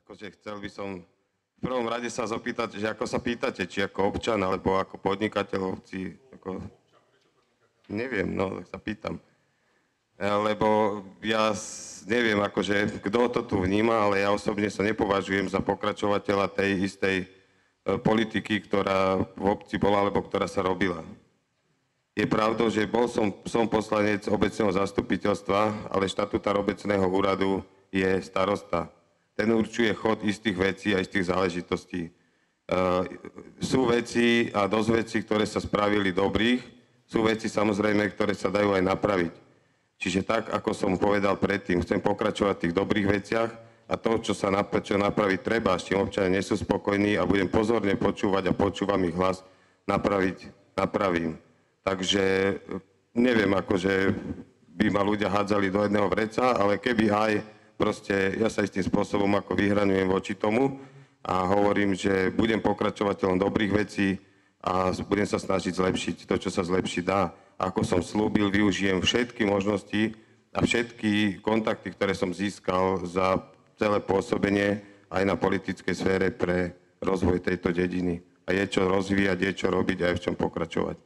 Akože chcel by som v prvom rade sa zapýtať, že ako sa pýtate, či ako občan, alebo ako podnikateľ obci, ako... Neviem, no, tak sa pýtam. Lebo ja neviem, akože, kto to tu vníma, ale ja osobne sa nepovažujem za pokračovateľa tej istej politiky, ktorá v obci bola, alebo ktorá sa robila. Je pravdou, že som poslanec obecného zastupiteľstva, ale štatutár obecného úradu je starosta. Ten určuje chod istých vecí a istých záležitostí. Sú veci a dosť vecí, ktoré sa spravili dobrých, sú veci samozrejme, ktoré sa dajú aj napraviť. Čiže tak, ako som povedal predtým, chcem pokračovať v tých dobrých veciach a to, čo napraviť treba, s čím občania nie sú spokojní a budem pozorne počúvať a počúvam ich hlas, napravím. Takže neviem, akože by ma ľudia hádzali do jedného vreca, ale keby aj proste ja sa istým spôsobom ako vyhraňujem voči tomu a hovorím, že budem pokračovateľom dobrých vecí a budem sa snažiť zlepšiť to, čo sa zlepšiť dá. Ako som slúbil, využijem všetky možnosti a všetky kontakty, ktoré som získal za celé pôsobenie aj na politickej sfére pre rozvoj tejto dediny. A je čo rozvíjať, je čo robiť a je v čom pokračovať.